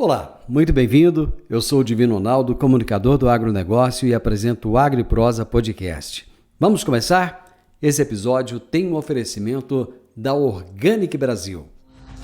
Olá, muito bem-vindo. Eu sou o Divino Ronaldo, comunicador do agronegócio e apresento o AgriProsa Podcast. Vamos começar? Esse episódio tem um oferecimento da Organic Brasil.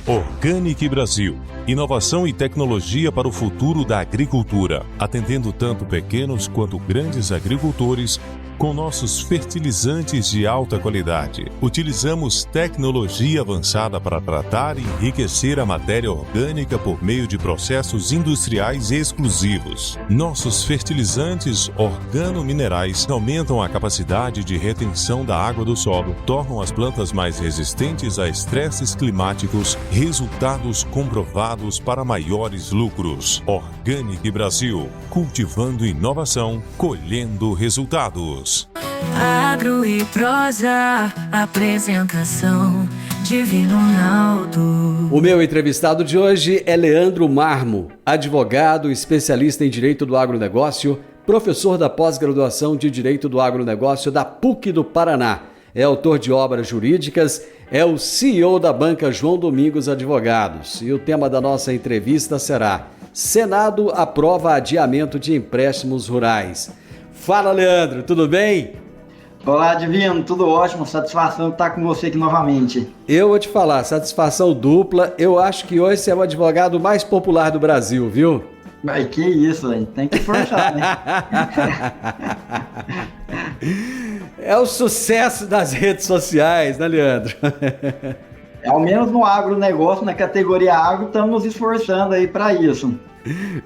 Organic Brasil. Inovação e tecnologia para o futuro da agricultura, atendendo tanto pequenos quanto grandes agricultores com nossos fertilizantes de alta qualidade. Utilizamos tecnologia avançada para tratar e enriquecer a matéria orgânica por meio de processos industriais exclusivos. Nossos fertilizantes organominerais aumentam a capacidade de retenção da água do solo, tornam as plantas mais resistentes a estresses climáticos, resultados comprovados para maiores lucros. Organic Brasil, cultivando inovação, colhendo resultados. Agro e Prosa, apresentação Divino Ronaldo. O meu entrevistado de hoje é Leandro Marmo, advogado, especialista em Direito do Agronegócio, professor da pós-graduação de Direito do Agronegócio da PUC do Paraná. É autor de obras jurídicas, é o CEO da banca João Domingos Advogados. E o tema da nossa entrevista será: Senado aprova adiamento de empréstimos rurais. Fala, Leandro, tudo bem? Olá, Divino, tudo ótimo, satisfação estar com você aqui novamente. Eu vou te falar, satisfação dupla. Eu acho que hoje você é o advogado mais popular do Brasil, viu? Mas que isso, hein? Tem que forçar, né? É o sucesso das redes sociais, né, Leandro? Ao menos no agronegócio, na categoria agro, estamos nos esforçando aí para isso.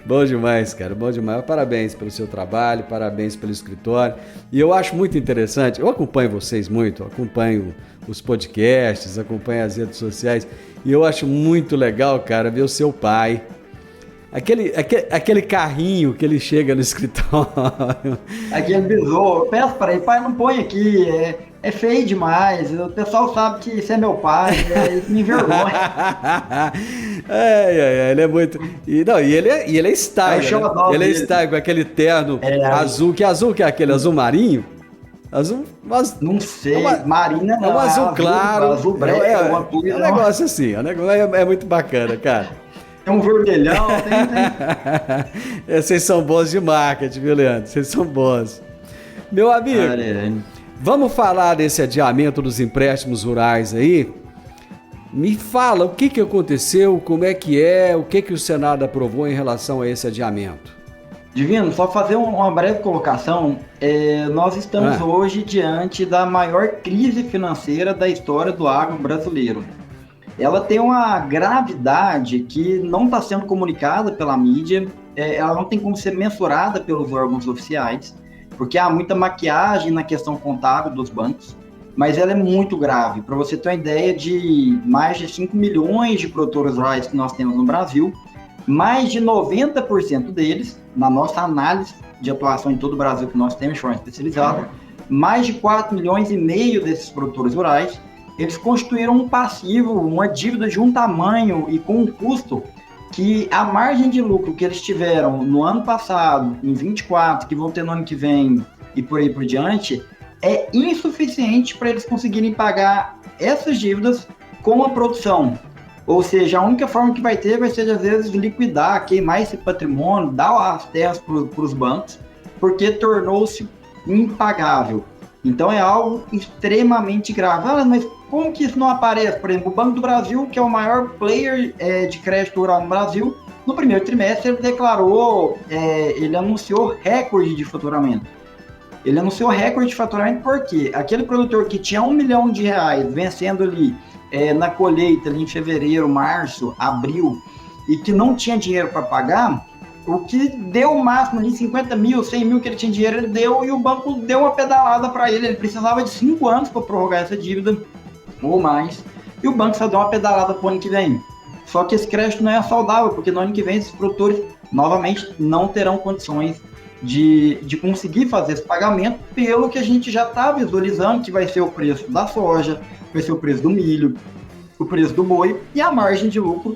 Bom demais, cara, bom demais. Parabéns pelo seu trabalho, parabéns pelo escritório. E eu acho muito interessante, eu acompanho vocês muito, acompanho os podcasts, acompanho as redes sociais, e eu acho muito legal, cara, ver o seu pai. Aquele carrinho que ele chega no escritório. Aquele besouro. Eu peço para ele, pai, não põe aqui, é feio demais. O pessoal sabe que isso é meu pai, isso me envergonha. Ele é muito. E ele é style. Né? Ele é style com aquele terno azul. Que azul que é aquele? Azul marinho? Azul. Não sei. Marina não. É um azul claro. Azul branco. É um negócio assim. É muito bacana, cara. É um vermelhão, tem. Vocês são bons de marketing, viu, Leandro? Vocês são bons. Meu amigo, vamos falar desse adiamento dos empréstimos rurais aí? Me fala o que aconteceu, como é que o que o Senado aprovou em relação a esse adiamento. Divino, só fazer uma breve colocação. Nós estamos hoje diante da maior crise financeira da história do agro brasileiro. Ela tem uma gravidade que não está sendo comunicada pela mídia, ela não tem como ser mensurada pelos órgãos oficiais, porque há muita maquiagem na questão contábil dos bancos, mas ela é muito grave. Para você ter uma ideia, de mais de 5 milhões de produtores rurais que nós temos no Brasil, mais de 90% deles, na nossa análise de atuação em todo o Brasil que nós temos de forma especializada, mais de 4 milhões e meio desses produtores rurais, eles constituíram um passivo, uma dívida de um tamanho e com um custo que a margem de lucro que eles tiveram no ano passado, em 24, que vão ter no ano que vem e por aí por diante, é insuficiente para eles conseguirem pagar essas dívidas com a produção. Ou seja, a única forma que vai ter às vezes, liquidar, queimar esse patrimônio, dar as terras para os bancos, porque tornou-se impagável. Então é algo extremamente grave. Mas como que isso não aparece? Por exemplo, o Banco do Brasil, que é o maior player de crédito rural no Brasil, no primeiro trimestre ele declarou, ele anunciou recorde de faturamento. Ele anunciou recorde de faturamento porque aquele produtor que tinha R$1 milhão vencendo ali na colheita ali em fevereiro, março, abril, e que não tinha dinheiro para pagar, o que deu o máximo ali, 50 mil, 100 mil que ele tinha dinheiro, ele deu, e o banco deu uma pedalada para ele. Ele precisava de 5 anos para prorrogar essa dívida, ou mais, e o banco só deu uma pedalada para o ano que vem. Só que esse crédito não é saudável, porque no ano que vem esses produtores, novamente, não terão condições de conseguir fazer esse pagamento, pelo que a gente já está visualizando, que vai ser o preço da soja, vai ser o preço do milho, o preço do boi, e a margem de lucro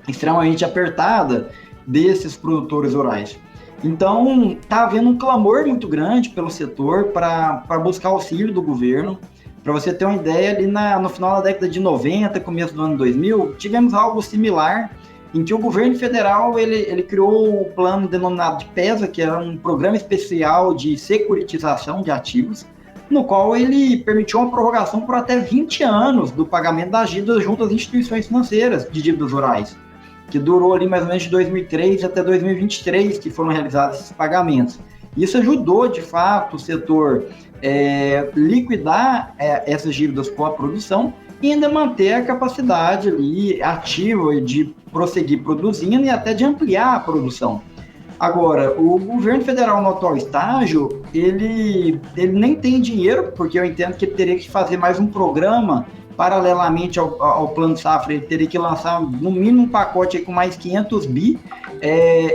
extremamente apertada desses produtores rurais. Então, está havendo um clamor muito grande pelo setor para buscar auxílio do governo. Para você ter uma ideia, ali no final da década de 90, começo do ano 2000, tivemos algo similar em que o governo federal ele criou o plano denominado de PESA, que era um programa especial de securitização de ativos, no qual ele permitiu uma prorrogação por até 20 anos do pagamento das dívidas junto às instituições financeiras de dívidas rurais, que durou ali mais ou menos de 2003 até 2023, que foram realizados esses pagamentos. Isso ajudou, de fato, o setor liquidar essas dívidas com a produção e ainda manter a capacidade ali ativa de prosseguir produzindo e até de ampliar a produção. Agora, o governo federal no atual estágio, ele nem tem dinheiro, porque eu entendo que ele teria que fazer mais um programa paralelamente ao plano safra. Ele teria que lançar no mínimo um pacote aí com mais 500 bi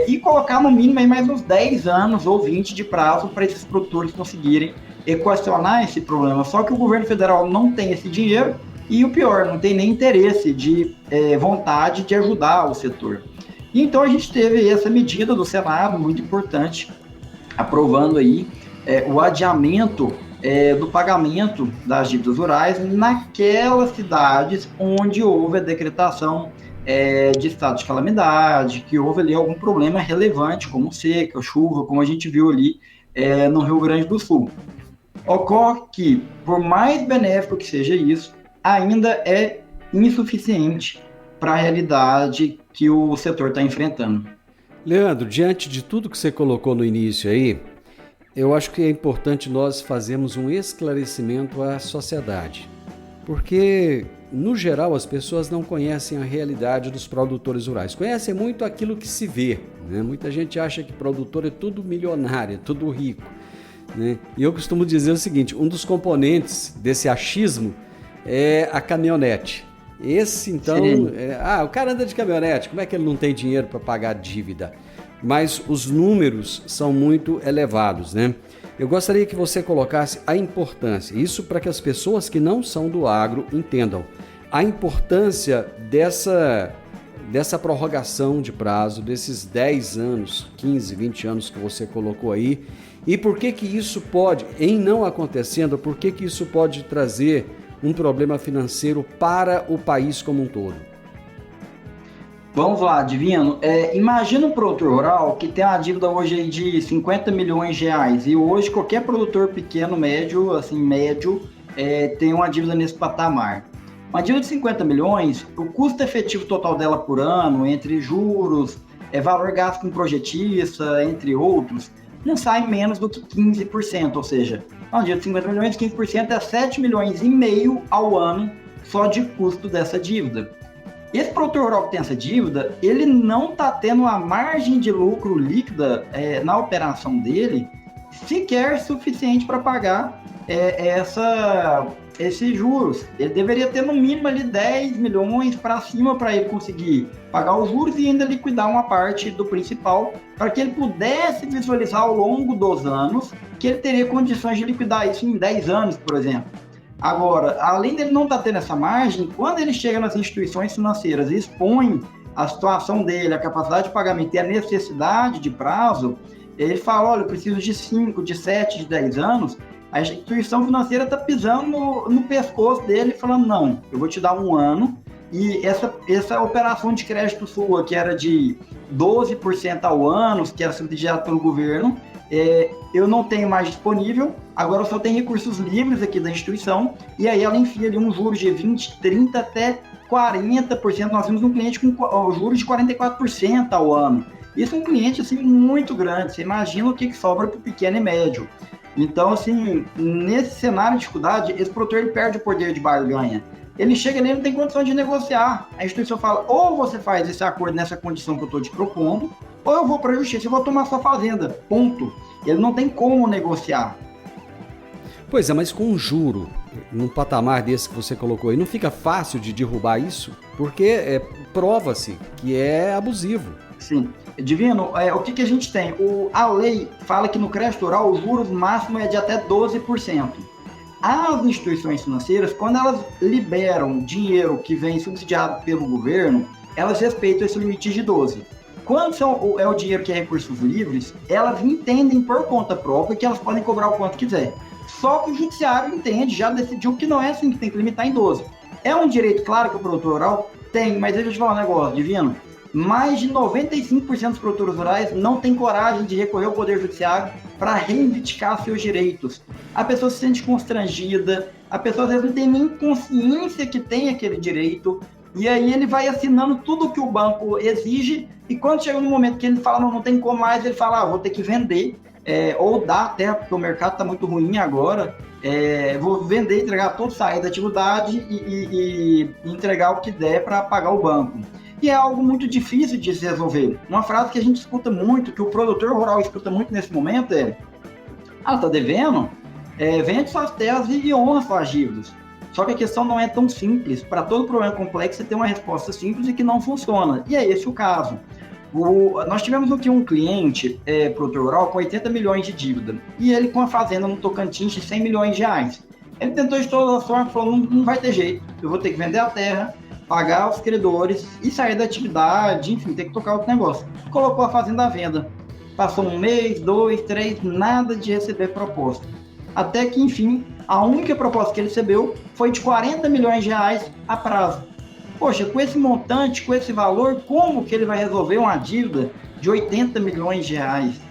e colocar no mínimo aí mais uns 10 anos ou 20 de prazo para esses produtores conseguirem equacionar esse problema. Só que o governo federal não tem esse dinheiro e o pior, não tem nem interesse de vontade de ajudar o setor. E então a gente teve essa medida do Senado, muito importante, aprovando aí o adiamento do pagamento das dívidas rurais naquelas cidades onde houve a decretação de estado de calamidade, que houve ali algum problema relevante, como seca, chuva, como a gente viu ali no Rio Grande do Sul. Ocorre que, por mais benéfico que seja isso, ainda é insuficiente para a realidade que o setor está enfrentando. Leandro, diante de tudo que você colocou no início aí, eu acho que é importante nós fazermos um esclarecimento à sociedade, porque, no geral, as pessoas não conhecem a realidade dos produtores rurais, conhecem muito aquilo que se vê, né? Muita gente acha que produtor é tudo milionário, é tudo rico, né? E eu costumo dizer o seguinte, um dos componentes desse achismo é a caminhonete. Esse, então, o cara anda de caminhonete, como é que ele não tem dinheiro para pagar a dívida? Mas os números são muito elevados, né? Eu gostaria que você colocasse a importância, isso para que as pessoas que não são do agro entendam, a importância dessa prorrogação de prazo, desses 10 anos, 15, 20 anos que você colocou aí, e por que isso pode, em não acontecendo, por que isso pode trazer um problema financeiro para o país como um todo? Vamos lá, Divino. Imagina um produtor rural que tem uma dívida hoje de 50 milhões de reais e hoje qualquer produtor pequeno, médio, tem uma dívida nesse patamar. Uma dívida de 50 milhões, o custo efetivo total dela por ano, entre juros, valor gasto com projetista, entre outros, não sai menos do que 15%, ou seja, uma dívida de 50 milhões, 15% é 7 milhões e meio ao ano só de custo dessa dívida. Esse produtor rural que tem essa dívida, ele não está tendo uma margem de lucro líquida na operação dele sequer suficiente para pagar esses juros. Ele deveria ter no mínimo ali 10 milhões para cima para ele conseguir pagar os juros e ainda liquidar uma parte do principal para que ele pudesse visualizar ao longo dos anos que ele teria condições de liquidar isso em 10 anos, por exemplo. Agora, além dele não estar tendo essa margem, quando ele chega nas instituições financeiras e expõe a situação dele, a capacidade de pagamento e a necessidade de prazo, ele fala, olha, eu preciso de 5, de 7, de 10 anos, a instituição financeira está pisando no pescoço dele, falando, não, eu vou te dar um ano, e essa operação de crédito sua, que era de 12% ao ano, que era subsidiada pelo governo, eu não tenho mais disponível, agora eu só tenho recursos livres aqui da instituição, e aí ela enfia ali um juros de 20%, 30% até 40%. Nós temos um cliente com juros de 44% ao ano. Isso é um cliente assim, muito grande, você imagina o que sobra para o pequeno e médio. Então, assim, nesse cenário de dificuldade, esse produtor ele perde o poder de barganha. Ele chega ali e não tem condição de negociar. A instituição fala, ou você faz esse acordo nessa condição que eu estou te propondo, ou eu vou para a justiça e vou tomar sua fazenda. Ponto. Ele não tem como negociar. Pois é, mas com um juro, num patamar desse que você colocou aí, não fica fácil de derrubar isso? Porque prova-se que é abusivo. Sim. Divino, o que a gente tem? A lei fala que no crédito rural o juros máximo é de até 12%. As instituições financeiras, quando elas liberam dinheiro que vem subsidiado pelo governo, elas respeitam esse limite de 12%. Quando é o dinheiro que é recursos livres, elas entendem por conta própria que elas podem cobrar o quanto quiser. Só que o judiciário entende, já decidiu que não é assim, que tem que limitar em 12%. É um direito, claro, que o produtor rural tem, mas deixa eu te falar um negócio, Divino. mais de 95% dos produtores rurais não tem coragem de recorrer ao Poder Judiciário para reivindicar seus direitos. A pessoa se sente constrangida, a pessoa às vezes não tem nem consciência que tem aquele direito, e aí ele vai assinando tudo que o banco exige, e quando chega no momento que ele fala, não tem como mais, ele fala, vou ter que vender, ou dar até, porque o mercado está muito ruim agora, vou vender, entregar todo, sair da atividade e entregar o que der para pagar o banco. E é algo muito difícil de se resolver. Uma frase que a gente escuta muito, que o produtor rural escuta muito nesse momento tá devendo? Vende suas terras e honra suas dívidas. Só que a questão não é tão simples. Para todo problema complexo, você tem uma resposta simples e que não funciona. E é esse o caso. Nós tivemos aqui um cliente, produtor rural, com 80 milhões de dívida. E ele com a fazenda no Tocantins de 100 milhões de reais. Ele tentou de todas as formas, falou, não vai ter jeito. Eu vou ter que vender a terra, pagar os credores e sair da atividade, enfim, ter que tocar outro negócio. Colocou a fazenda à venda. Passou 1 mês, 2, 3, nada de receber proposta. Até que, enfim, a única proposta que ele recebeu foi de 40 milhões de reais a prazo. Poxa, com esse montante, com esse valor, como que ele vai resolver uma dívida de 80 milhões de reais?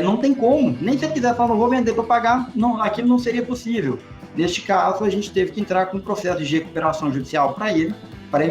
Não tem como. Nem se ele quiser falar, não vou vender para pagar, não, aquilo não seria possível. Neste caso, a gente teve que entrar com um processo de recuperação judicial para ele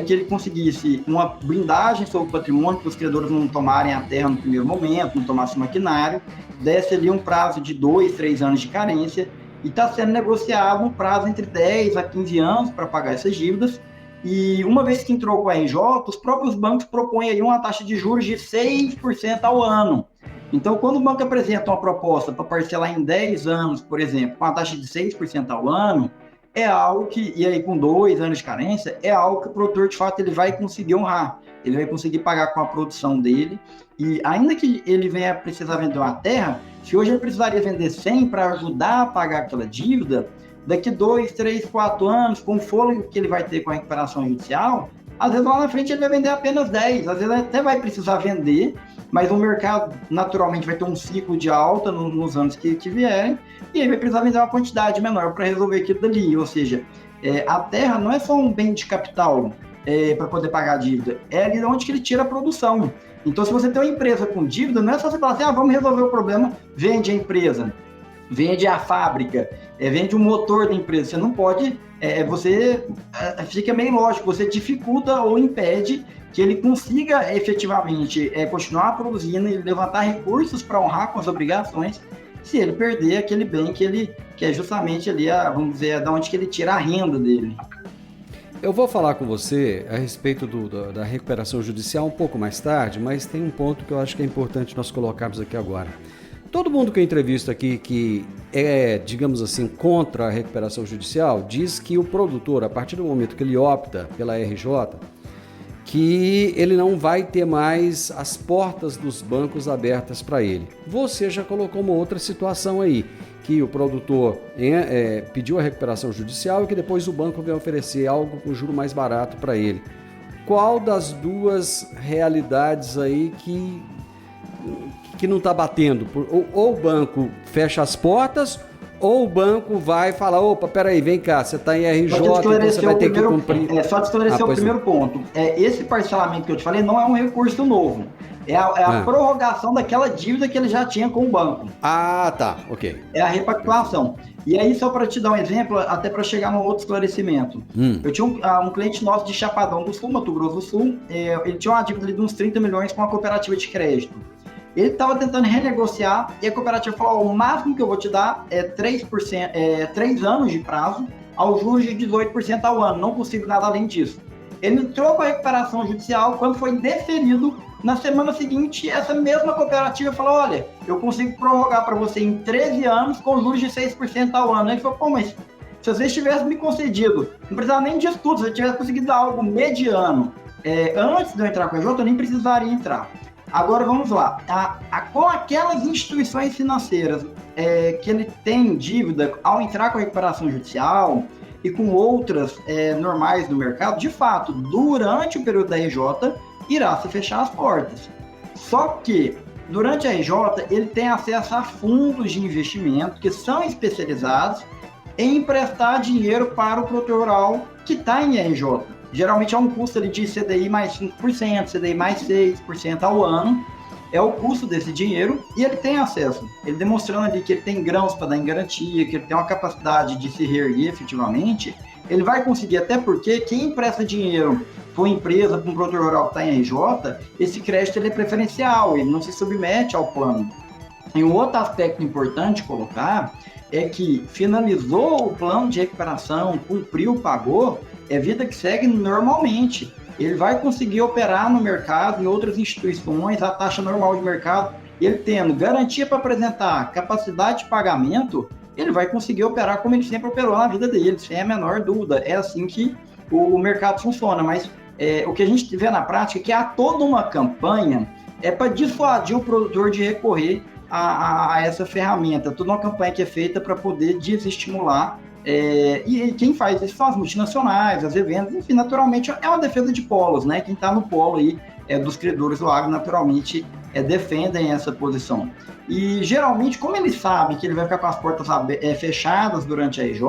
que ele conseguisse uma blindagem sobre o patrimônio, que os credores não tomarem a terra no primeiro momento, não tomassem maquinário, desse ali um prazo de 2, 3 anos de carência, e está sendo negociado um prazo entre 10 a 15 anos para pagar essas dívidas, e uma vez que entrou com a RJ, os próprios bancos propõem aí uma taxa de juros de 6% ao ano. Então, quando o banco apresenta uma proposta para parcelar em 10 anos, por exemplo, com uma taxa de 6% ao ano, é algo que, e aí com 2 anos de carência, é algo que o produtor, de fato, ele vai conseguir honrar. Ele vai conseguir pagar com a produção dele. E ainda que ele venha precisar vender uma terra, se hoje ele precisaria vender 100 para ajudar a pagar aquela dívida, daqui 2, 3, 4 anos, com o fôlego que ele vai ter com a recuperação judicial, às vezes lá na frente ele vai vender apenas 10, às vezes ele até vai precisar vender, mas o mercado naturalmente vai ter um ciclo de alta nos anos que vierem, e aí vai precisar vender uma quantidade menor para resolver aquilo dali. Ou seja, a terra não é só um bem de capital para poder pagar a dívida, é ali onde que ele tira a produção. Então, se você tem uma empresa com dívida, não é só você falar assim, vamos resolver o problema, vende a empresa, vende a fábrica, vende o motor da empresa. Você não pode, fica meio lógico, você dificulta ou impede que ele consiga efetivamente continuar produzindo e levantar recursos para honrar com as obrigações, se ele perder aquele bem que é justamente ali, vamos dizer, da onde que ele tira a renda dele. Eu vou falar com você a respeito da recuperação judicial um pouco mais tarde, mas tem um ponto que eu acho que é importante nós colocarmos aqui agora. Todo mundo que eu entrevisto aqui que digamos assim, contra a recuperação judicial, diz que o produtor, a partir do momento que ele opta pela RJ, que ele não vai ter mais as portas dos bancos abertas para ele. Você já colocou uma outra situação aí, que o produtor pediu a recuperação judicial e que depois o banco vai oferecer algo com juro mais barato para ele. Qual das duas realidades aí que não está batendo? Ou o banco fecha as portas, ou o banco vai falar, opa, peraí, vem cá, você está em RJ, então você vai ter que cumprir. Só te esclarecer o primeiro ponto. Esse parcelamento que eu te falei não é um recurso novo. É a prorrogação daquela dívida que ele já tinha com o banco. Ah, tá, ok. É a repactuação. E aí, só para te dar um exemplo, até para chegar num outro esclarecimento. Eu tinha um cliente nosso de Chapadão do Sul, Mato Grosso do Sul, ele tinha uma dívida de uns 30 milhões com uma cooperativa de crédito. Ele estava tentando renegociar e a cooperativa falou, o máximo que eu vou te dar é 3 anos de prazo, aos juros de 18% ao ano, não consigo nada além disso. Ele entrou com a recuperação judicial, quando foi deferido, na semana seguinte, essa mesma cooperativa falou, olha, eu consigo prorrogar para você em 13 anos com juros de 6% ao ano. Ele falou, mas se vocês tivessem me concedido, não precisava nem de estudo, se eu tivesse conseguido algo mediano, antes de eu entrar com a RJ, eu nem precisaria entrar. Agora vamos lá, com aquelas instituições financeiras que ele tem dívida ao entrar com a recuperação judicial e com outras normais do mercado, de fato, durante o período da RJ, irá se fechar as portas. Só que, durante a RJ, ele tem acesso a fundos de investimento que são especializados em emprestar dinheiro para o produtor rural que está em RJ. geralmente é um custo ali de CDI mais 5%, CDI mais 6% ao ano, é o custo desse dinheiro, e ele tem acesso. Ele demonstrando ali que ele tem grãos para dar em garantia, que ele tem uma capacidade de se reerguer efetivamente, ele vai conseguir, até porque quem empresta dinheiro para uma empresa, para um produtor rural que está em RJ, esse crédito ele é preferencial, ele não se submete ao plano. E um outro aspecto importante colocar é que finalizou o plano de recuperação, cumpriu, pagou, é vida que segue normalmente. Ele vai conseguir operar no mercado, em outras instituições, a taxa normal de mercado, ele tendo garantia para apresentar capacidade de pagamento, ele vai conseguir operar como ele sempre operou na vida dele, sem a menor dúvida. É assim que o mercado funciona, mas o que a gente vê na prática é que há toda uma campanha para dissuadir o produtor de recorrer a essa ferramenta, toda uma campanha que é feita para poder desestimular. E quem faz isso são as multinacionais, as revendas, enfim, naturalmente é uma defesa de polos, né? Quem está no polo aí dos credores do agro, naturalmente, defendem essa posição. E geralmente, como ele sabe que ele vai ficar com as portas fechadas durante a EJ,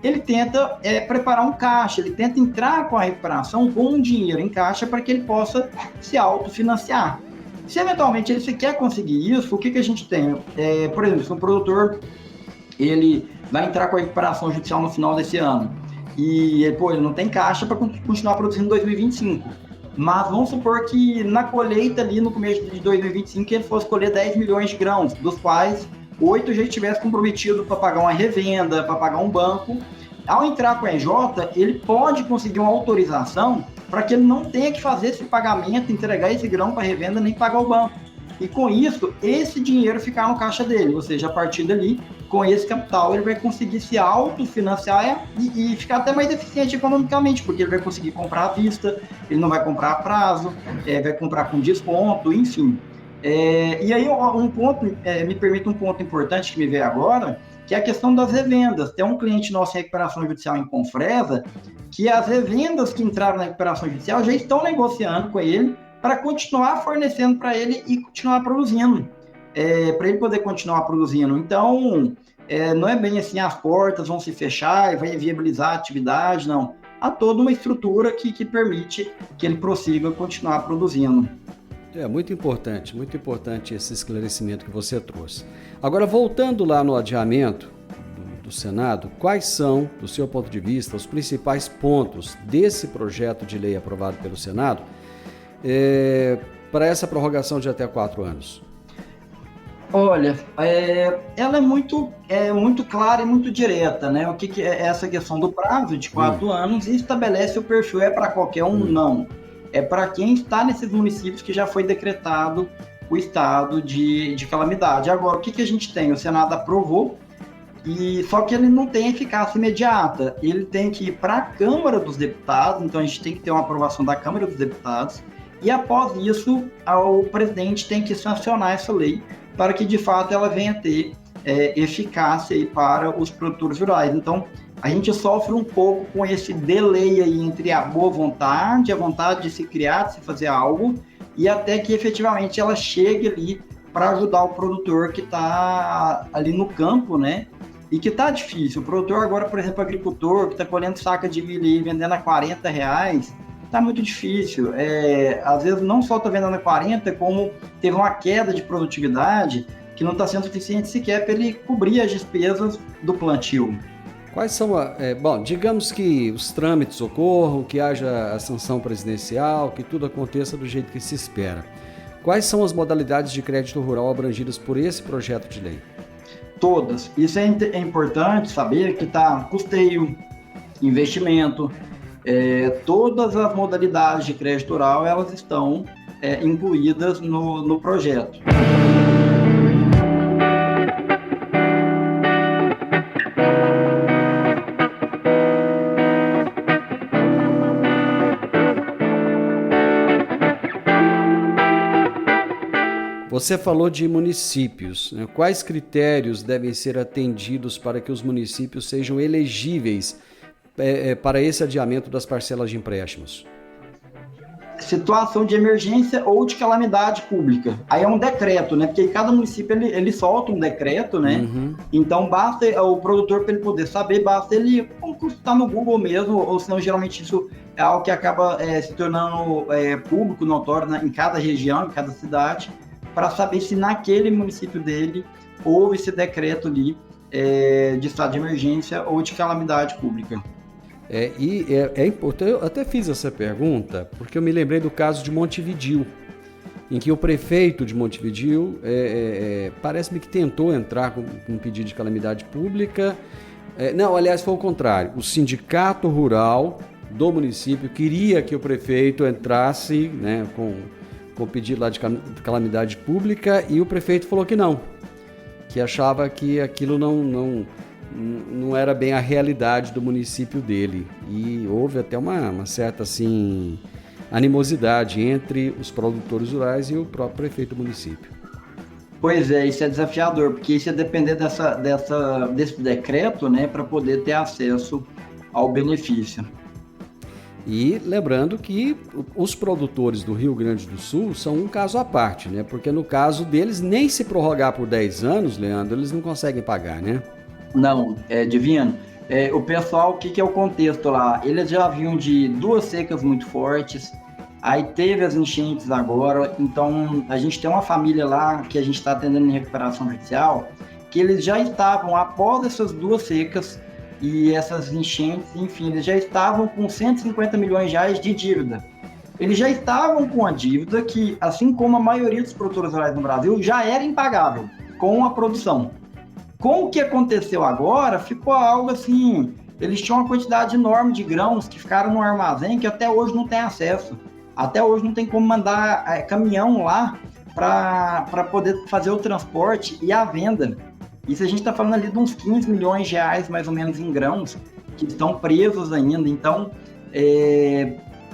ele tenta preparar um caixa, ele tenta entrar com a recuperação com um dinheiro em caixa para que ele possa se autofinanciar. Se eventualmente ele quer conseguir isso, o que a gente tem? Por exemplo, se um produtor ele vai entrar com a recuperação judicial no final desse ano e ele não tem caixa para continuar produzindo em 2025. Mas vamos supor que na colheita ali no começo de 2025 ele fosse colher 10 milhões de grãos, dos quais 8 já estivesse comprometido para pagar uma revenda, para pagar um banco. Ao entrar com a EJ, ele pode conseguir uma autorização para que ele não tenha que fazer esse pagamento, entregar esse grão para revenda, nem pagar o banco. E com isso, esse dinheiro ficar no caixa dele, ou seja, a partir dali, com esse capital, ele vai conseguir se autofinanciar e ficar até mais eficiente economicamente, porque ele vai conseguir comprar à vista, ele não vai comprar a prazo, vai comprar com desconto, enfim. E aí, me permite um ponto importante que me veio agora, que é a questão das revendas. Tem um cliente nosso em recuperação judicial em Confresa, que as revendas que entraram na recuperação judicial já estão negociando com ele para continuar fornecendo para ele e continuar produzindo, para ele poder continuar produzindo. Então, não é bem assim, as portas vão se fechar e vai viabilizar a atividade, não. Há toda uma estrutura que permite que ele prossiga continuar produzindo. Muito importante esse esclarecimento que você trouxe. Agora, voltando lá no adiamento do Senado, quais são, do seu ponto de vista, os principais pontos desse projeto de lei aprovado pelo Senado para essa prorrogação de até 4 anos? Olha, ela é muito clara e muito direta, né? O que é essa questão do prazo de 4 anos e estabelece o perfil, para qualquer um? Não. É para quem está nesses municípios que já foi decretado o estado de calamidade. Agora, o que a gente tem? O Senado aprovou, só que ele não tem eficácia imediata. Ele tem que ir para a Câmara dos Deputados, então a gente tem que ter uma aprovação da Câmara dos Deputados, e após isso, o presidente tem que sancionar essa lei para que, de fato, ela venha a ter eficácia aí para os produtores rurais. Então, a gente sofre um pouco com esse delay aí entre a boa vontade, a vontade de se criar, de se fazer algo, e até que efetivamente ela chegue ali para ajudar o produtor que está ali no campo, né? E que está difícil. O produtor agora, por exemplo, o agricultor que está colhendo saca de milho e vendendo a R$40, está muito difícil. Às vezes não só está vendendo a 40, como teve uma queda de produtividade que não está sendo suficiente sequer para ele cobrir as despesas do plantio. Quais são digamos que os trâmites ocorram, que haja a sanção presidencial, que tudo aconteça do jeito que se espera. Quais são as modalidades de crédito rural abrangidas por esse projeto de lei? Todas. Isso é importante saber que está custeio, investimento, todas as modalidades de crédito rural, elas estão incluídas no projeto. Você falou de municípios, né? Quais critérios devem ser atendidos para que os municípios sejam elegíveis para esse adiamento das parcelas de empréstimos? Situação de emergência ou de calamidade pública. Aí é um decreto, né? Porque cada município ele solta um decreto, né? Uhum. Então basta o produtor, para ele poder saber, basta ele consultar no Google mesmo, ou senão geralmente isso é algo que acaba se tornando público, notório, né, em cada região, em cada cidade, para saber se naquele município dele houve esse decreto ali de estado de emergência ou de calamidade pública. É importante, eu até fiz essa pergunta, porque eu me lembrei do caso de Montevidéu, em que o prefeito de Montevidéu parece-me que tentou entrar com um pedido de calamidade pública. Não, aliás, foi o contrário. O sindicato rural do município queria que o prefeito entrasse, né, com pedido lá de calamidade pública, e o prefeito falou que não, que achava que aquilo não era bem a realidade do município dele. E houve até uma certa assim, animosidade entre os produtores rurais e o próprio prefeito do município. Pois é, isso é desafiador, porque isso é depender desse decreto, né, para poder ter acesso ao benefício. E lembrando que os produtores do Rio Grande do Sul são um caso à parte, né? Porque no caso deles, nem se prorrogar por 10 anos, Leandro, eles não conseguem pagar, né? Não, Divino. O pessoal, o que é o contexto lá? Eles já vinham de 2 secas muito fortes, aí teve as enchentes agora, então a gente tem uma família lá que a gente está atendendo em recuperação judicial, que eles já estavam, após essas 2 secas, e essas enchentes, enfim, eles já estavam com 150 milhões de reais de dívida. Eles já estavam com a dívida que, assim como a maioria dos produtores rurais no Brasil, já era impagável com a produção. Com o que aconteceu agora, ficou algo assim, eles tinham uma quantidade enorme de grãos que ficaram no armazém que até hoje não tem acesso. Até hoje não tem como mandar caminhão lá para poder fazer o transporte e a venda. Isso a gente está falando ali de uns 15 milhões de reais, mais ou menos, em grãos, que estão presos ainda. Então,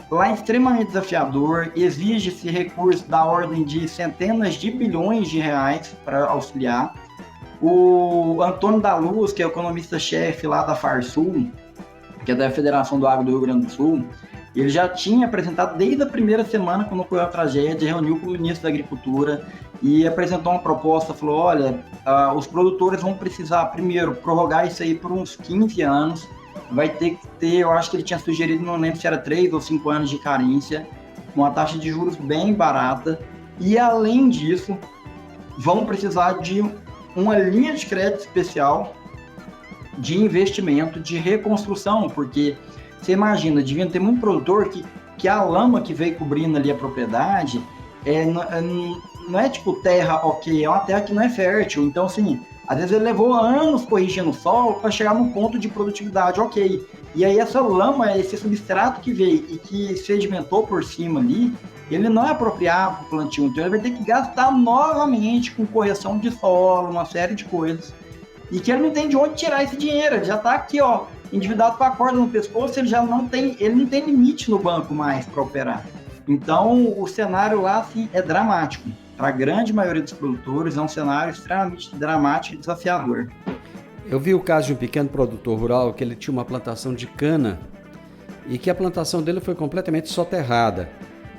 lá é extremamente desafiador, exige-se recurso da ordem de centenas de bilhões de reais para auxiliar. O Antônio da Luz, que é o economista-chefe lá da Farsul, que é da Federação do Agro do Rio Grande do Sul, ele já tinha apresentado desde a primeira semana, quando ocorreu a tragédia, reuniu com o ministro da Agricultura e apresentou uma proposta, falou, olha, os produtores vão precisar, primeiro, prorrogar isso aí por uns 15 anos, vai ter que ter, eu acho que ele tinha sugerido, não lembro se era 3 ou 5 anos de carência, uma taxa de juros bem barata, e além disso, vão precisar de uma linha de crédito especial de investimento, de reconstrução, porque você imagina, devia ter muito produtor que a lama que veio cobrindo ali a propriedade não é tipo terra ok, é uma terra que não é fértil. Então, assim, às vezes ele levou anos corrigindo o solo para chegar num ponto de produtividade ok. E aí essa lama, esse substrato que veio e que sedimentou por cima ali, ele não é apropriado para o plantio. Então ele vai ter que gastar novamente com correção de solo, uma série de coisas. E que ele não tem de onde tirar esse dinheiro, ele já está aqui, ó, endividado com a corda no pescoço, ele não tem limite no banco mais para operar. Então, o cenário lá, assim, é dramático. Para a grande maioria dos produtores, é um cenário extremamente dramático e desafiador. Eu vi o caso de um pequeno produtor rural que ele tinha uma plantação de cana e que a plantação dele foi completamente soterrada.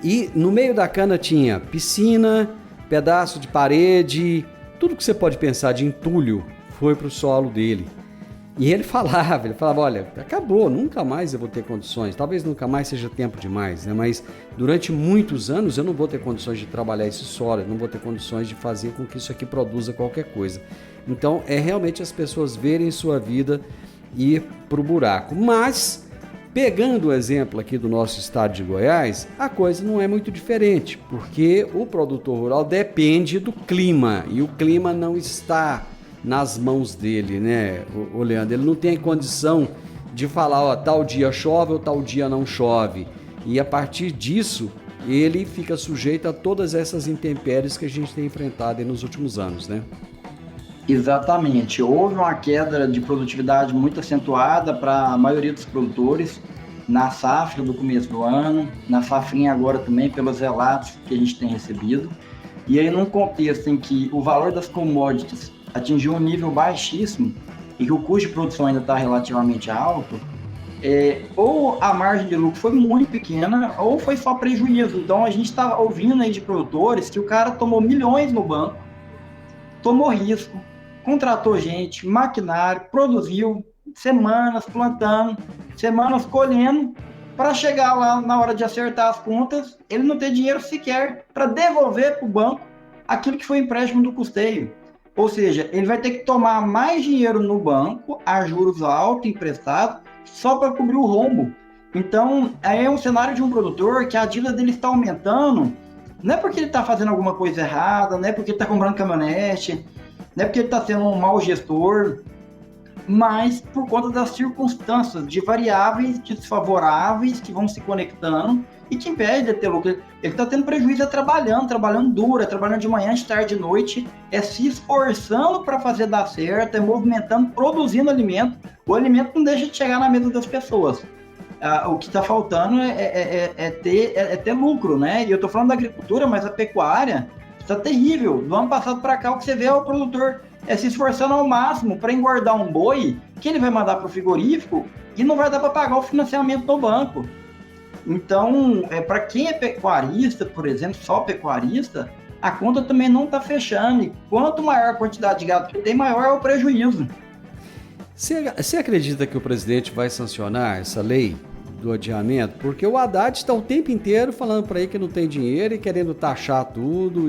E no meio da cana tinha piscina, pedaço de parede, tudo que você pode pensar de entulho foi para o solo dele. E ele falava, olha, acabou, nunca mais eu vou ter condições, talvez nunca mais seja tempo demais, né? Mas durante muitos anos eu não vou ter condições de trabalhar esse solo, eu não vou ter condições de fazer com que isso aqui produza qualquer coisa. Então é realmente as pessoas verem sua vida ir para o buraco. Mas, pegando o exemplo aqui do nosso estado de Goiás, a coisa não é muito diferente, porque o produtor rural depende do clima, e o clima não está nas mãos dele, né, o Leandro? Ele não tem condição de falar, ó, tal dia chove ou tal dia não chove. E a partir disso, ele fica sujeito a todas essas intempéries que a gente tem enfrentado aí nos últimos anos, né? Exatamente. Houve uma queda de produtividade muito acentuada para a maioria dos produtores na safra do começo do ano, na safrinha agora também, pelos relatos que a gente tem recebido. E aí, num contexto em que o valor das commodities atingiu um nível baixíssimo e que o custo de produção ainda está relativamente alto, ou a margem de lucro foi muito pequena ou foi só prejuízo. Então a gente está ouvindo aí de produtores que o cara tomou milhões no banco, tomou risco, contratou gente, maquinário, produziu semanas plantando, semanas colhendo para chegar lá na hora de acertar as contas, ele não ter dinheiro sequer para devolver para o banco aquilo que foi empréstimo do custeio. Ou seja, ele vai ter que tomar mais dinheiro no banco, a juros altos, emprestado, só para cobrir o rombo. Então, aí é um cenário de um produtor que a dívida dele está aumentando, não é porque ele está fazendo alguma coisa errada, não é porque ele está comprando caminhonete, não é porque ele está sendo um mau gestor, mas por conta das circunstâncias, de variáveis desfavoráveis que vão se conectando e que impede de ter lucro. Ele está tendo prejuízo trabalhando duro, trabalhando de manhã, de tarde, de noite, se esforçando para fazer dar certo, movimentando, produzindo alimento. O alimento não deixa de chegar na mesa das pessoas. O que está faltando é ter lucro, né? E eu estou falando da agricultura, mas a pecuária está terrível. Do ano passado para cá, o que você vê é o produtor se esforçando ao máximo para engordar um boi que ele vai mandar para o frigorífico e não vai dar para pagar o financiamento do banco. Então, para quem é pecuarista, por exemplo, só pecuarista, a conta também não está fechando. E quanto maior a quantidade de gado que tem, maior é o prejuízo. Você acredita que o presidente vai sancionar essa lei do adiamento? Porque o Haddad está o tempo inteiro falando para ele que não tem dinheiro e querendo taxar tudo.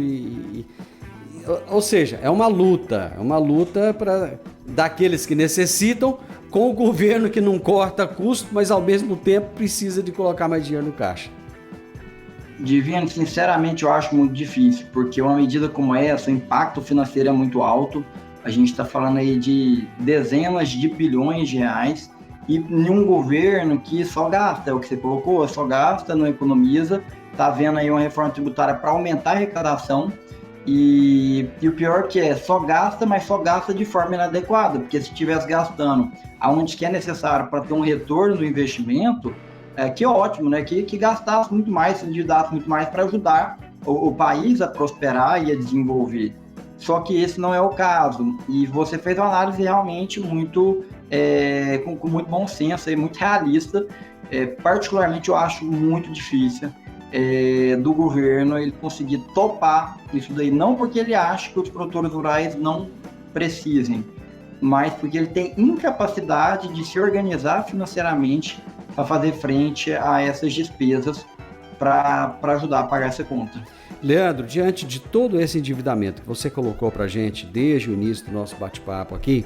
Ou seja, é uma luta daqueles que necessitam com o governo que não corta custo, mas ao mesmo tempo precisa de colocar mais dinheiro no caixa. Divino, sinceramente eu acho muito difícil, porque uma medida como essa, o impacto financeiro é muito alto. A gente está falando aí de dezenas de bilhões de reais e em um governo que só gasta, é o que você colocou, só gasta, não economiza. Está vendo aí uma reforma tributária para aumentar a arrecadação e o pior que só gasta, mas só gasta de forma inadequada, porque se estivesse gastando aonde que é necessário para ter um retorno do investimento, que ótimo, né? Que gastasse muito mais, se endividasse muito mais para ajudar o país a prosperar e a desenvolver. Só que esse não é o caso. E você fez uma análise realmente muito com muito bom senso e muito realista. Particularmente eu acho muito difícil do governo ele conseguir topar isso daí. Não porque ele acha que os produtores rurais não precisem, mas porque ele tem incapacidade de se organizar financeiramente para fazer frente a essas despesas para ajudar a pagar essa conta. Leandro, diante de todo esse endividamento que você colocou para a gente desde o início do nosso bate-papo aqui,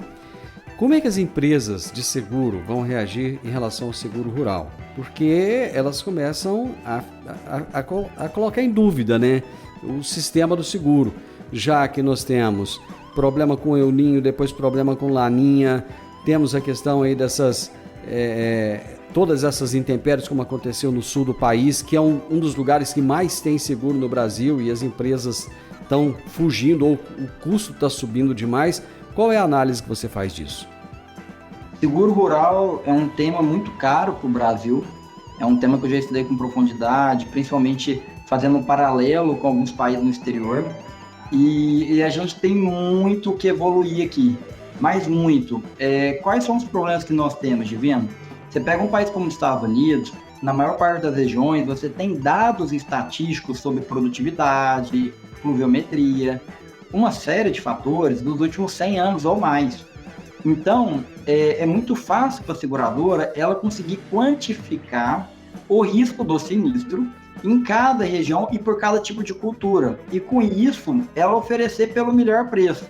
como é que as empresas de seguro vão reagir em relação ao seguro rural? Porque elas começam a colocar em dúvida, né, o sistema do seguro, já que nós temos problema com El Ninho, depois problema com Laninha, temos a questão aí dessas... todas essas intempéries, como aconteceu no sul do país, que é um dos lugares que mais tem seguro no Brasil e as empresas estão fugindo ou o custo está subindo demais. Qual é a análise que você faz disso? Seguro rural é um tema muito caro para o Brasil, é um tema que eu já estudei com profundidade, principalmente fazendo um paralelo com alguns países no exterior, e a gente tem muito que evoluir aqui, mas muito. Quais são os problemas que nós temos, Divino? Você pega um país como os Estados Unidos, na maior parte das regiões, você tem dados estatísticos sobre produtividade, pluviometria, uma série de fatores dos últimos 100 anos ou mais. Então, é muito fácil para a seguradora ela conseguir quantificar o risco do sinistro em cada região e por cada tipo de cultura. E com isso, ela oferecer pelo melhor preço.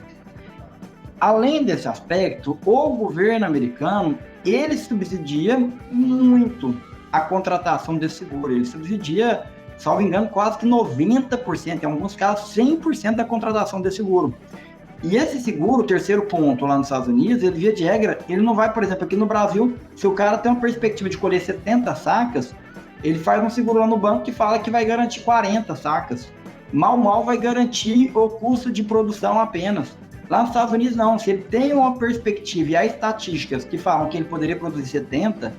Além desse aspecto, o governo americano ele subsidia muito a contratação desse seguro. Ele subsidia, salvo engano, quase que 90%, em alguns casos 100% da contratação desse seguro. E esse seguro, terceiro ponto lá nos Estados Unidos, ele via de regra, ele não vai, por exemplo, aqui no Brasil, se o cara tem uma perspectiva de colher 70 sacas, ele faz um seguro lá no banco que fala que vai garantir 40 sacas. Mal vai garantir o custo de produção apenas. Lá nos Estados Unidos não, se ele tem uma perspectiva e há estatísticas que falam que ele poderia produzir 70,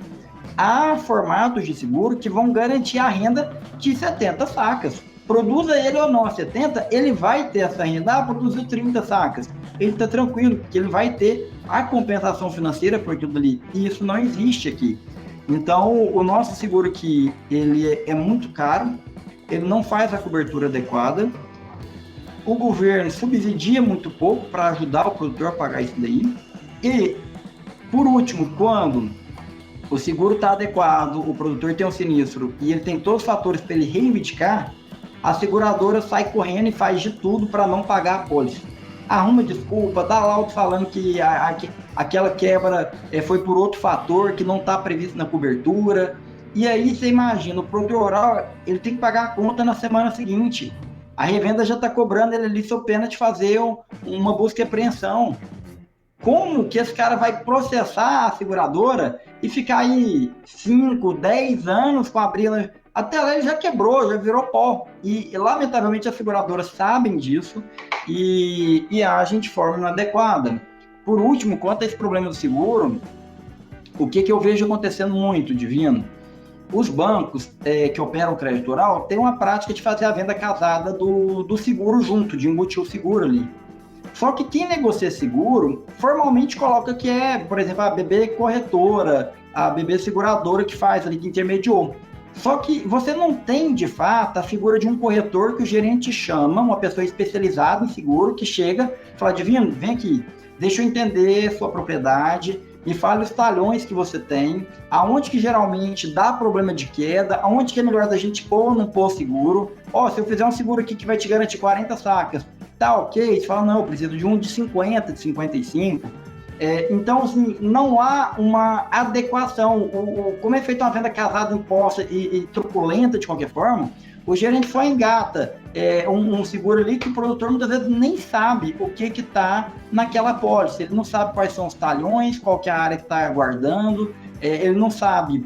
há formatos de seguro que vão garantir a renda de 70 sacas. Produza ele ou não a 70, ele vai ter essa renda, produziu 30 sacas. Ele está tranquilo, porque ele vai ter a compensação financeira por aquilo ali. E isso não existe aqui. Então, o nosso seguro aqui, ele é muito caro, ele não faz a cobertura adequada. O governo subsidia muito pouco para ajudar o produtor a pagar isso daí. E, por último, quando o seguro está adequado, o produtor tem um sinistro e ele tem todos os fatores para ele reivindicar, a seguradora sai correndo e faz de tudo para não pagar a pólice. Arruma desculpa, dá laudo falando que aquela quebra foi por outro fator que não está previsto na cobertura. E aí você imagina, o produtor rural ele tem que pagar a conta na semana seguinte. A revenda já está cobrando ele ali sob pena de fazer uma busca e apreensão. Como que esse cara vai processar a seguradora e ficar aí 5, 10 anos com a brila? Até lá ele já quebrou, já virou pó. E lamentavelmente as seguradoras sabem disso e agem de forma inadequada. Por último, quanto a esse problema do seguro, o que eu vejo acontecendo muito, Divino? Os bancos que operam o crédito rural têm uma prática de fazer a venda casada do seguro junto, de embutir o seguro ali. Só que quem negocia seguro, formalmente coloca que é, por exemplo, a BB corretora, a BB seguradora que faz ali, que intermediou. Só que você não tem, de fato, a figura de um corretor que o gerente chama, uma pessoa especializada em seguro, que chega e fala, Divino, vem aqui, deixa eu entender sua propriedade, me fale os talhões que você tem, aonde que geralmente dá problema de queda, aonde que é melhor da gente pôr ou não pôr seguro. Se eu fizer um seguro aqui que vai te garantir 40 sacas, tá ok? Você fala, não, eu preciso de um de 50, de 55. Então, assim, não há uma adequação. Como é feita uma venda casada, imposta e truculenta de qualquer forma, o gerente só engata um seguro ali que o produtor muitas vezes nem sabe o que está naquela pólice. Ele não sabe quais são os talhões, qual que é a área que está guardando, ele não sabe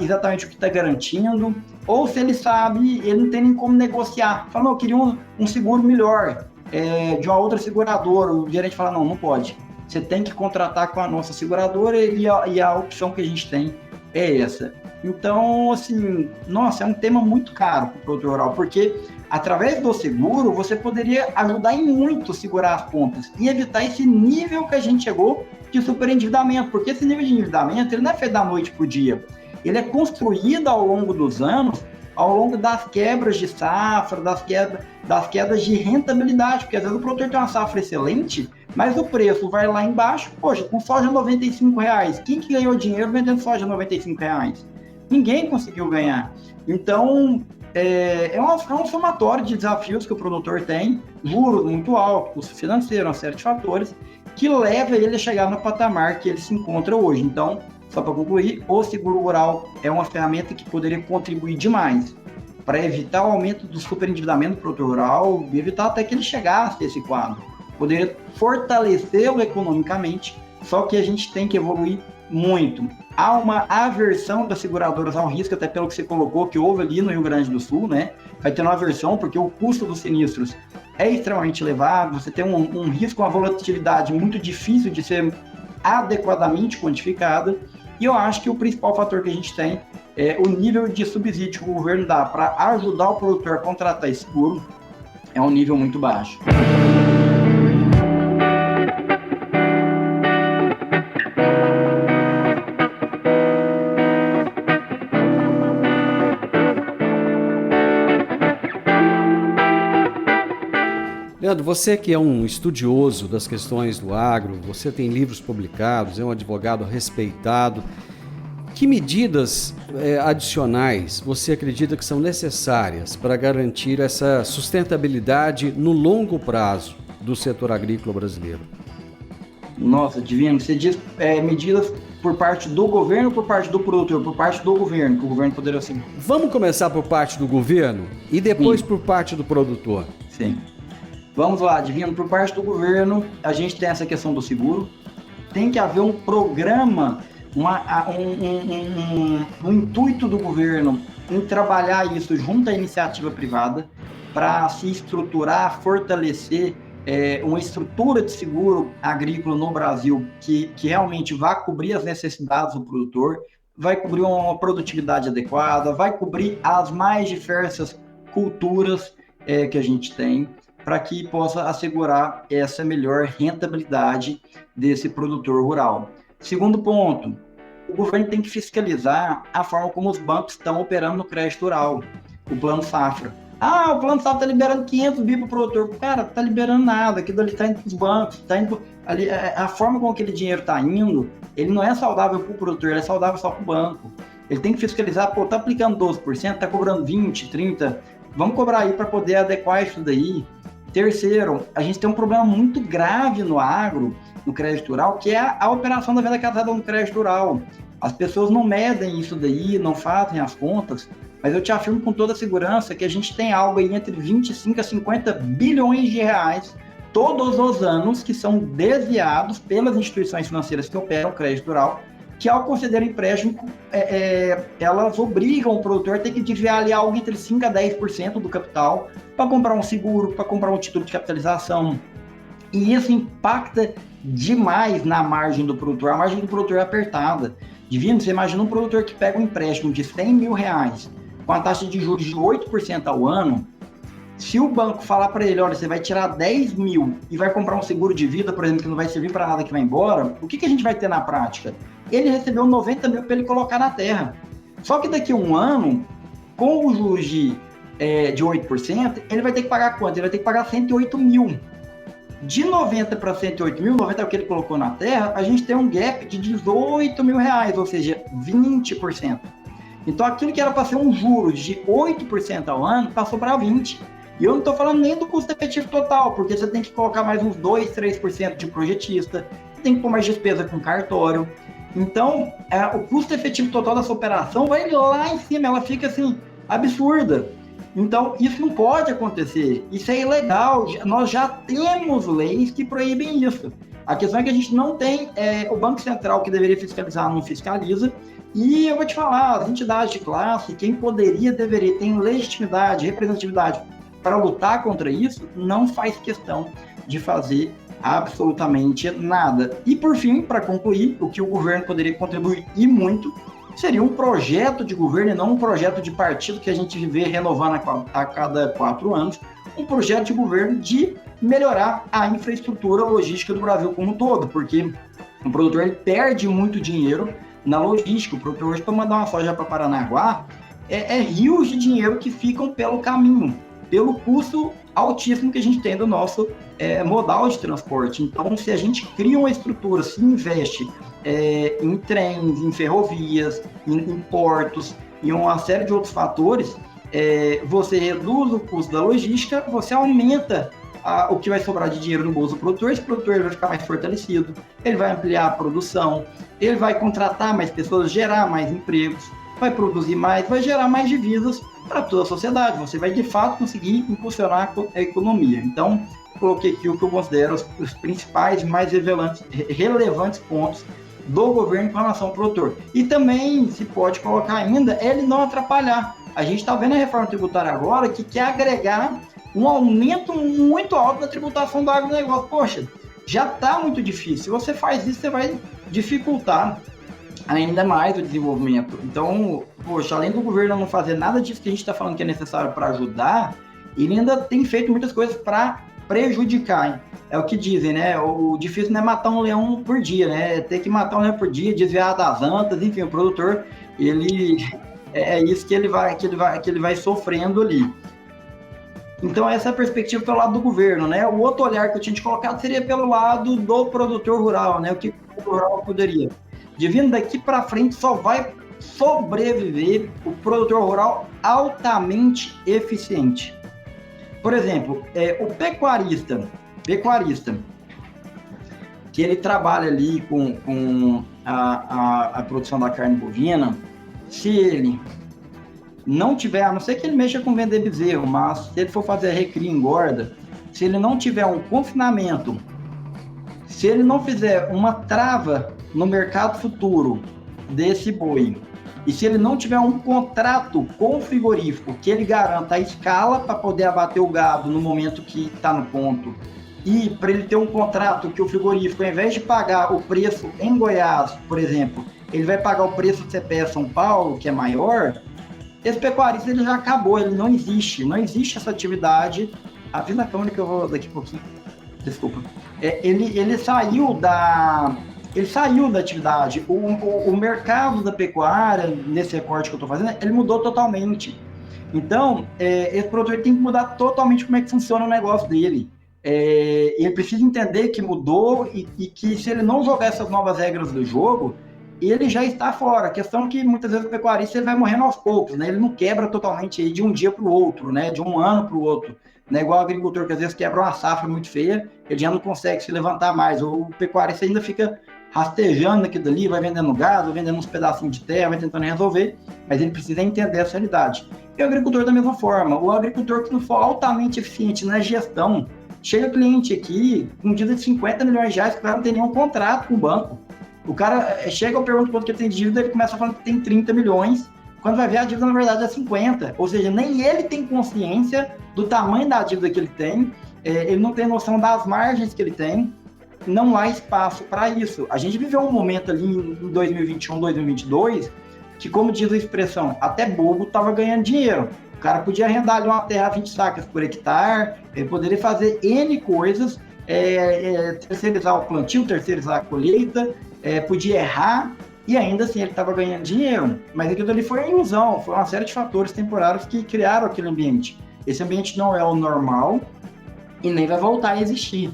exatamente o que está garantindo, ou se ele sabe, ele não tem nem como negociar. Fala, não, eu queria um seguro melhor de uma outra seguradora. O gerente fala, não pode. Você tem que contratar com a nossa seguradora e a opção que a gente tem é essa. Então, assim, nossa, é um tema muito caro para o produtor rural, porque através do seguro você poderia ajudar em muito segurar as pontas e evitar esse nível que a gente chegou de superendividamento, porque esse nível de endividamento ele não é feito da noite para o dia, ele é construído ao longo dos anos, ao longo das quebras de safra, das quedas de rentabilidade, porque às vezes o produtor tem uma safra excelente, mas o preço vai lá embaixo, poxa, com soja R$ 95, quem que ganhou dinheiro vendendo soja R$ 95? Ninguém conseguiu ganhar. Então, é um somatório de desafios que o produtor tem, juros muito altos, custo financeiro, uma série de fatores, que leva ele a chegar no patamar que ele se encontra hoje. Então, só para concluir, o seguro rural é uma ferramenta que poderia contribuir demais para evitar o aumento do superendividamento do produtor rural e evitar até que ele chegasse a esse quadro. Poderia fortalecê-lo economicamente, só que a gente tem que evoluir muito. Há uma aversão das seguradoras ao risco, até pelo que você colocou, que houve ali no Rio Grande do Sul, né? Vai ter uma aversão porque o custo dos sinistros é extremamente elevado, você tem um risco, uma volatilidade muito difícil de ser adequadamente quantificada, e eu acho que o principal fator que a gente tem é o nível de subsídio que o governo dá para ajudar o produtor a contratar esse seguro, é um nível muito baixo. Leandro, você que é um estudioso das questões do agro, você tem livros publicados, é um advogado respeitado. Que medidas adicionais você acredita que são necessárias para garantir essa sustentabilidade no longo prazo do setor agrícola brasileiro? Nossa, Divino, você diz medidas por parte do governo ou por parte do produtor? Por parte do governo, que o governo poderia ser. Vamos começar por parte do governo e depois por parte do produtor. Sim. Vamos lá, Divino, por parte do governo, a gente tem essa questão do seguro, tem que haver um programa, um intuito do governo em trabalhar isso junto à iniciativa privada para se estruturar, fortalecer uma estrutura de seguro agrícola no Brasil que realmente vá cobrir as necessidades do produtor, vai cobrir uma produtividade adequada, vai cobrir as mais diversas culturas que a gente tem, para que possa assegurar essa melhor rentabilidade desse produtor rural. Segundo ponto, o governo tem que fiscalizar a forma como os bancos estão operando no crédito rural, o Plano Safra. Ah, o plano de saúde está liberando 500 bi para o produtor. Cara, tá liberando nada, aquilo ali está indo para os bancos, está indo ali, a forma com que aquele dinheiro está indo, ele não é saudável para o produtor, ele é saudável só para o banco. Ele tem que fiscalizar, pô, tá aplicando 12%, tá cobrando 20%, 30%, vamos cobrar aí para poder adequar isso daí. Terceiro, a gente tem um problema muito grave no agro, no crédito rural, que é a operação da venda casada no crédito rural. As pessoas não medem isso daí, não fazem as contas, mas eu te afirmo com toda segurança que a gente tem algo aí entre 25 a 50 bilhões de reais todos os anos que são desviados pelas instituições financeiras que operam crédito rural, que ao conceder empréstimo, elas obrigam o produtor a ter que desviar ali algo entre 5 a 10% do capital para comprar um seguro, para comprar um título de capitalização. E isso impacta demais na margem do produtor. A margem do produtor é apertada. Divino, você imagina um produtor que pega um empréstimo de 100 mil reais com a taxa de juros de 8% ao ano. Se o banco falar para ele, olha, você vai tirar 10 mil e vai comprar um seguro de vida, por exemplo, que não vai servir para nada, que vai embora, o que a gente vai ter na prática? Ele recebeu 90 mil para ele colocar na terra. Só que daqui a um ano, com os juros de 8%, ele vai ter que pagar quanto? Ele vai ter que pagar 108 mil. De 90 para 108 mil, 90 é o que ele colocou na terra, a gente tem um gap de 18 mil reais, ou seja, 20%. Então aquilo que era para ser um juros de 8% ao ano, passou para 20%. E eu não estou falando nem do custo efetivo total, porque você tem que colocar mais uns 2, 3% de projetista, tem que pôr mais despesa com cartório. Então, o custo efetivo total dessa operação vai lá em cima, ela fica assim, absurda. Então, isso não pode acontecer, isso é ilegal, nós já temos leis que proíbem isso. A questão é que a gente não tem, o Banco Central que deveria fiscalizar não fiscaliza, e eu vou te falar, as entidades de classe, quem deveria, tem legitimidade, representatividade para lutar contra isso, não faz questão de fazer absolutamente nada. E por fim, para concluir, o que o governo poderia contribuir e muito, seria um projeto de governo e não um projeto de partido que a gente vê renovando a cada 4 anos, um projeto de governo de melhorar a infraestrutura logística do Brasil como um todo, porque o produtor ele perde muito dinheiro na logística. O produtor hoje, para mandar uma soja para Paranaguá, é rios de dinheiro que ficam pelo caminho, pelo custo altíssimo que a gente tem do nosso modal de transporte. Então, se a gente cria uma estrutura, se investe em trens, em ferrovias, em portos, em uma série de outros fatores, você reduz o custo da logística, você aumenta o que vai sobrar de dinheiro no bolso do produtor. Esse produtor vai ficar mais fortalecido, ele vai ampliar a produção, ele vai contratar mais pessoas, gerar mais empregos, vai produzir mais, vai gerar mais divisas para toda a sociedade. Você vai, de fato, conseguir impulsionar a economia. Então, coloquei aqui o que eu considero os principais, mais relevantes pontos do governo com relação ao produtor. E também se pode colocar ainda ele não atrapalhar. A gente está vendo a reforma tributária agora que quer agregar um aumento muito alto da tributação do agronegócio. Poxa, já está muito difícil. Se você faz isso, você vai dificultar ainda mais o desenvolvimento. Então, poxa, além do governo não fazer nada disso que a gente está falando que é necessário para ajudar, ele ainda tem feito muitas coisas para prejudicar, hein? É o que dizem, né? O difícil não é matar um leão por dia, né? É ter que matar um leão por dia, desviar das antas, enfim, o produtor, ele é isso que ele vai sofrendo ali. Então essa é a perspectiva pelo lado do governo, né? O outro olhar que eu tinha te colocado seria pelo lado do produtor rural, né? O que o produtor rural poderia. De vindo daqui para frente só vai sobreviver o produtor rural altamente eficiente. Por exemplo, o pecuarista, que ele trabalha ali com a produção da carne bovina, se ele não tiver, a não ser que ele mexa com vender bezerro, mas se ele for fazer recria e engorda, se ele não tiver um confinamento, se ele não fizer uma trava no mercado futuro desse boi, e se ele não tiver um contrato com o frigorífico que ele garanta a escala para poder abater o gado no momento que está no ponto, e para ele ter um contrato que o frigorífico, ao invés de pagar o preço em Goiás, por exemplo, ele vai pagar o preço do CPE São Paulo, que é maior, esse pecuarista ele já acabou, ele não existe essa atividade. Avisa a câmera que eu vou daqui a pouquinho, desculpa. Ele saiu da atividade. O mercado da pecuária, nesse recorte que eu estou fazendo, ele mudou totalmente. Então, esse produtor tem que mudar totalmente como é que funciona o negócio dele. Ele precisa entender que mudou e que se ele não jogar essas novas regras do jogo, ele já está fora. A questão é que muitas vezes o pecuarista ele vai morrendo aos poucos, né? Ele não quebra totalmente aí de um dia para o outro, né? De um ano para o outro. Não é igual o agricultor que às vezes quebra uma safra muito feia, ele já não consegue se levantar mais. O pecuarista ainda fica rastejando aquilo dali, vai vendendo gado, vai vendendo uns pedacinhos de terra, vai tentando resolver, mas ele precisa entender essa realidade. E o agricultor da mesma forma. O agricultor que não for altamente eficiente na gestão, chega cliente aqui com dívida de 50 milhões de reais, que o cara não tem nenhum contrato com o banco. O cara chega, eu pergunto quanto que ele tem de dívida, ele começa falando que tem 30 milhões, quando vai ver a dívida na verdade é 50. Ou seja, nem ele tem consciência do tamanho da dívida que ele tem, ele não tem noção das margens que ele tem, não há espaço para isso. A gente viveu um momento ali em 2021, 2022, que como diz a expressão, até bobo estava ganhando dinheiro. O cara podia arrendar ali uma terra a 20 sacas por hectare, ele poderia fazer N coisas, terceirizar o plantio, terceirizar a colheita, podia errar e ainda assim ele estava ganhando dinheiro. Mas aquilo ali foi uma ilusão, foi uma série de fatores temporários que criaram aquele ambiente. Esse ambiente não é o normal e nem vai voltar a existir.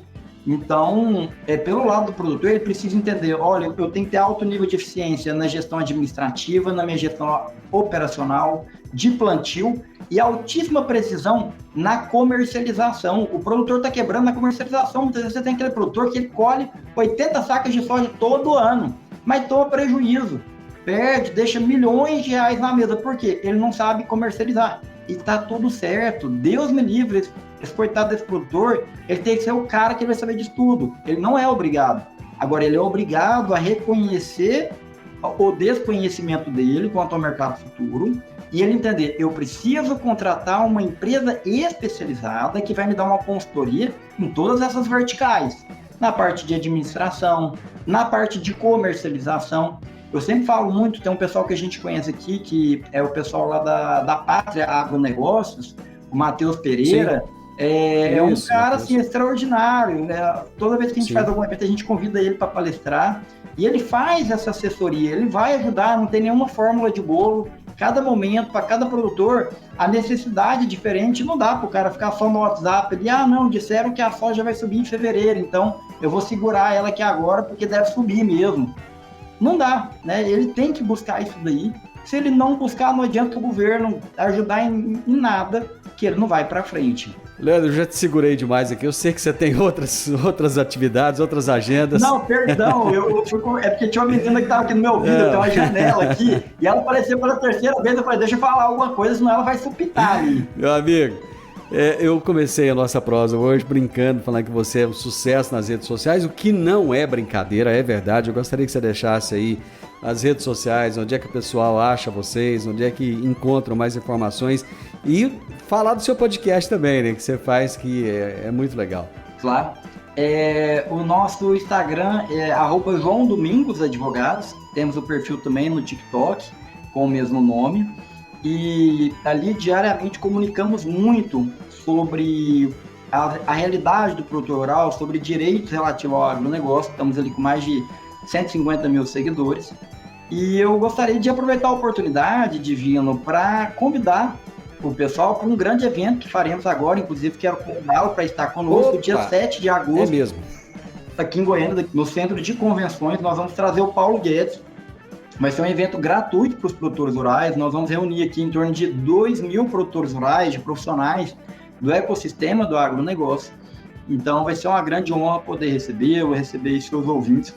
Então, pelo lado do produtor, ele precisa entender, olha, eu tenho que ter alto nível de eficiência na gestão administrativa, na minha gestão operacional, de plantio e altíssima precisão na comercialização. O produtor está quebrando na comercialização. Muitas vezes você tem aquele produtor que ele colhe 80 sacas de soja todo ano, mas toma prejuízo, perde, deixa milhões de reais na mesa. Por quê? Ele não sabe comercializar. E está tudo certo. Deus me livre, esse coitado desse produtor, ele tem que ser o cara que vai saber disso tudo. Ele não é obrigado. Agora, ele é obrigado a reconhecer o desconhecimento dele quanto ao mercado futuro e ele entender, eu preciso contratar uma empresa especializada que vai me dar uma consultoria em todas essas verticais, na parte de administração, na parte de comercialização. Eu sempre falo muito, tem um pessoal que a gente conhece aqui, que é o pessoal lá da Pátria Agronegócios, o Matheus Pereira. Um cara assim, extraordinário, né? Toda vez que a gente faz algum evento, a gente convida ele para palestrar e ele faz essa assessoria, ele vai ajudar, não tem nenhuma fórmula de bolo. Cada momento, para cada produtor, a necessidade é diferente, não dá para o cara ficar só no WhatsApp, ele, não, disseram que a soja vai subir em fevereiro, então eu vou segurar ela aqui agora porque deve subir mesmo. Não dá, né? Ele tem que buscar isso daí. Se ele não buscar, não adianta o governo ajudar em nada, que ele não vai para frente. Leandro, eu já te segurei demais aqui. Eu sei que você tem outras atividades, outras agendas. Não, perdão. É porque tinha uma menina que estava aqui no meu ouvido, tem uma janela aqui, e ela apareceu pela terceira vez. Eu falei, deixa eu falar alguma coisa, senão ela vai supitar ali. Meu amigo, eu comecei a nossa prosa hoje brincando, falando que você é um sucesso nas redes sociais, o que não é brincadeira, é verdade. Eu gostaria que você deixasse aí as redes sociais, onde é que o pessoal acha vocês, onde é que encontram mais informações e falar do seu podcast também, né, que você faz, que é muito legal. Claro. O nosso Instagram é @JoãoDomingosAdvogados, temos o perfil também no TikTok com o mesmo nome e ali diariamente comunicamos muito sobre a realidade do produtor rural, sobre direitos relativos ao agronegócio. Estamos ali com mais de 150 mil seguidores. E eu gostaria de aproveitar a oportunidade, Divino, para convidar o pessoal para um grande evento que faremos agora, inclusive quero convidá-lo para estar conosco, dia 7 de agosto. É mesmo. Aqui em Goiânia, no Centro de Convenções, nós vamos trazer o Paulo Guedes. Vai ser um evento gratuito para os produtores rurais. Nós vamos reunir aqui em torno de 2.000 produtores rurais, de profissionais do ecossistema do agronegócio. Então vai ser uma grande honra poder receber seus ouvintes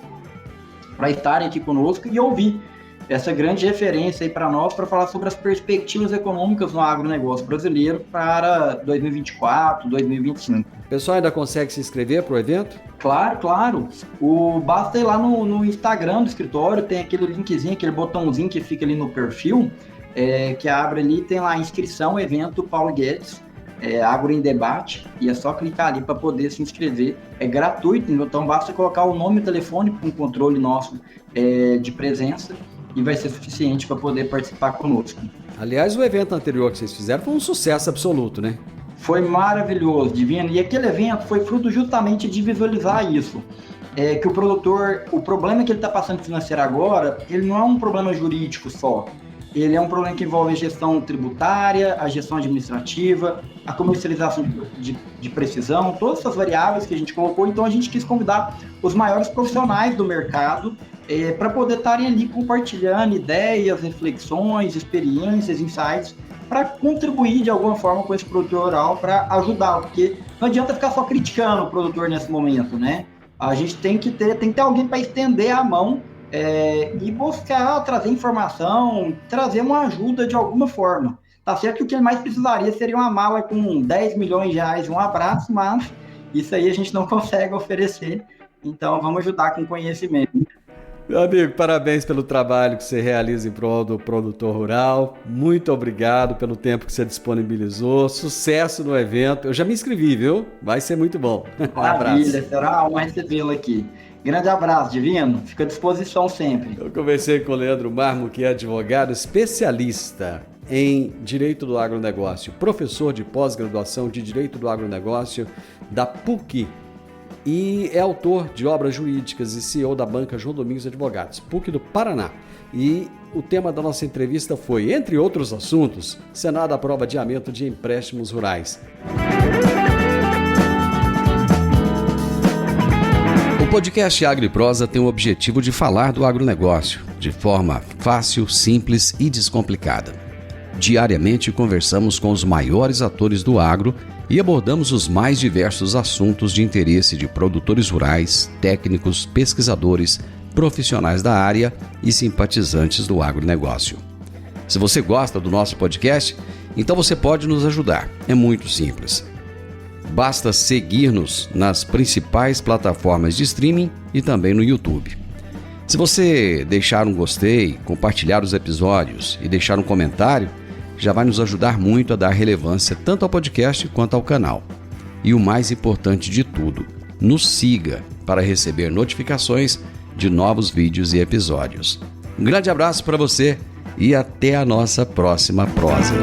para estarem aqui conosco e ouvir essa grande referência aí para nós, para falar sobre as perspectivas econômicas no agronegócio brasileiro para 2024, 2025. O pessoal ainda consegue se inscrever para o evento? Claro. Basta ir lá no Instagram do escritório, tem aquele linkzinho, aquele botãozinho que fica ali no perfil, que abre ali, tem lá a inscrição, evento Paulo Guedes, Agro em Debate, e é só clicar ali para poder se inscrever. É gratuito, então basta colocar o nome e o telefone para um controle nosso de presença e vai ser suficiente para poder participar conosco. Aliás, o evento anterior que vocês fizeram foi um sucesso absoluto, né? Foi maravilhoso, Divino, e aquele evento foi fruto justamente de visualizar isso. Que o produtor, o problema que ele está passando financeiro agora, ele não é um problema jurídico só. Ele é um problema que envolve a gestão tributária, a gestão administrativa, a comercialização de precisão, todas essas variáveis que a gente colocou. Então, a gente quis convidar os maiores profissionais do mercado para poder estarem ali compartilhando ideias, reflexões, experiências, insights, para contribuir de alguma forma com esse produtor rural, para ajudar, porque não adianta ficar só criticando o produtor nesse momento, né? A gente tem que ter alguém para estender a mão e buscar trazer informação, trazer uma ajuda de alguma forma. Tá certo que o que ele mais precisaria seria uma mala com 10 milhões de reais, um abraço, mas isso aí a gente não consegue oferecer, então vamos ajudar com conhecimento. Meu amigo, parabéns pelo trabalho que você realiza em prol do produtor rural. Muito obrigado pelo tempo que você disponibilizou. Sucesso no evento. Eu já me inscrevi, viu? Vai ser muito bom. Um abraço. Será uma honra recebê-lo aqui. Grande abraço, Divino. Fica à disposição sempre. Eu conversei com o Leandro Marmo, que é advogado especialista em Direito do Agronegócio, professor de pós-graduação de Direito do Agronegócio da PUC, e é autor de obras jurídicas e CEO da banca João Domingos Advogados, PUC do Paraná. E o tema da nossa entrevista foi, entre outros assuntos, Senado aprova adiamento de empréstimos rurais. O podcast Agro e Prosa tem o objetivo de falar do agronegócio de forma fácil, simples e descomplicada. Diariamente conversamos com os maiores atores do agro e abordamos os mais diversos assuntos de interesse de produtores rurais, técnicos, pesquisadores, profissionais da área e simpatizantes do agronegócio. Se você gosta do nosso podcast, então você pode nos ajudar. É muito simples. Basta seguir-nos nas principais plataformas de streaming e também no YouTube. Se você deixar um gostei, compartilhar os episódios e deixar um comentário, já vai nos ajudar muito a dar relevância tanto ao podcast quanto ao canal. E o mais importante de tudo, nos siga para receber notificações de novos vídeos e episódios. Um grande abraço para você e até a nossa próxima prosa.